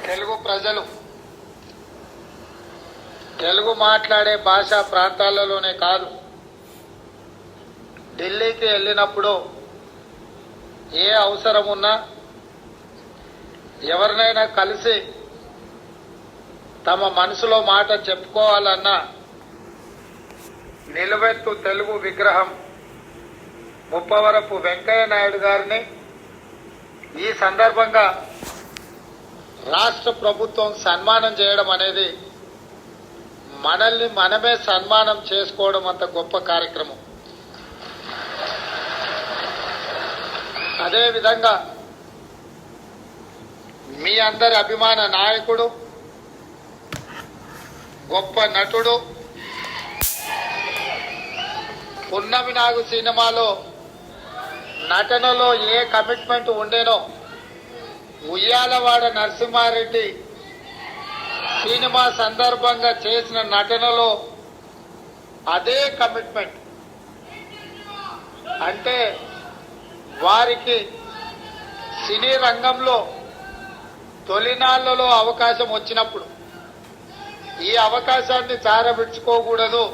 తెలుగు ప్రజలు తెలుగు మాట్లాడే భాషా ప్రాంతాలలోనే కాదు, ఢిల్లీకి వెళ్ళినప్పుడు ఏ అవసరం ఉన్నా ఎవరినైనా కలిసి తమ మనసులో మాట చెప్పుకోవాలన్నా నిలువెత్తు తెలుగు విగ్రహం ముప్పవరపు వెంకయ్య నాయుడు గారిని ఈ సందర్భంగా రాష్ట్ర ప్రభుత్వం సన్మానం చేయడం అనేది మనల్ని మనమే సన్మానం చేసుకోవడం అంత గొప్ప కార్యక్రమం. అదేవిధంగా మీ అందరి అభిమాన నాయకుడు, గొప్ప నటుడు, పున్నమి నాగు సినిమాలో నటనలో a commitment ఉండేనో Uyyalawada Narasimha Reddy cinema సందర్భంగా చేసిన నటనలో అదే కమిట్మెంట్. అంటే వారికి సినీ రంగంలో తొలినాళ్లలో అవకాశం వచ్చినప్పుడు ఈ అవకాశాన్ని చారబిడ్చుకోకూడదు,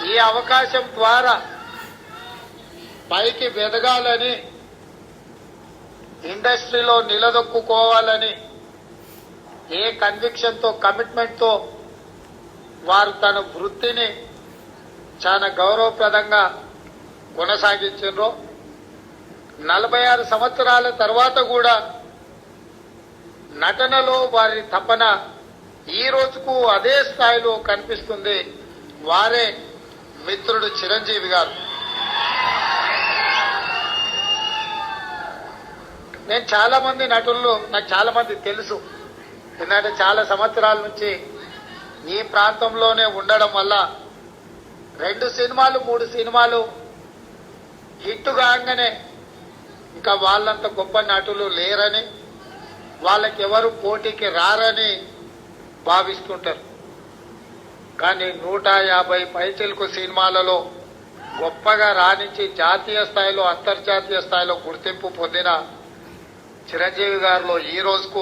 ఈ అవకాశం ద్వారా పైకి వెదగాలని, ఇండస్ట్రీలో నిలదొక్కుకోవాలని ఏ కన్విక్షన్తో, కమిట్మెంట్తో వారు తన వృత్తిని చాలా గౌరవప్రదంగా కొనసాగించారో 46 సంవత్సరాల తర్వాత కూడా నటనలో వారి తపన ఈ రోజుకు అదే స్థాయిలో కనిపిస్తుంది. వారే మిత్రుడు చిరంజీవి గారు. నేను చాలా మంది నటుల్లో నాకు చాలా మంది తెలుసు. ఎందుకంటే చాలా సంవత్సరాల నుంచి ఈ ప్రాంతంలోనే ఉండడం వల్ల 2 సినిమాలు 3 సినిమాలు హిట్ కాగానే ఇంకా వాళ్ళంత గొప్ప నటులు లేరని, వాళ్ళకి ఎవరు పోటీకి రారని భావిస్తుంటారు. కానీ 150 పైచిలకు సినిమాలలో గొప్పగా రాణించి జాతీయ స్థాయిలో, అంతర్జాతీయ స్థాయిలో గుర్తింపు పొందిన చిరంజీవి గారిలో ఈ రోజుకు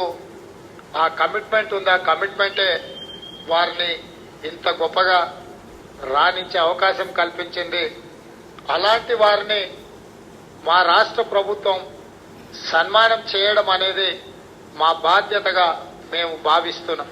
ఆ కమిట్మెంట్ ఉంది. ఆ కమిట్మెంటే వారిని ఇంత గొప్పగా రాణించే అవకాశం కల్పించింది. అలాంటి వారిని మా రాష్ట్ర ప్రభుత్వం సన్మానం చేయడం అనేది మా బాధ్యతగా మేము భావిస్తున్నాం.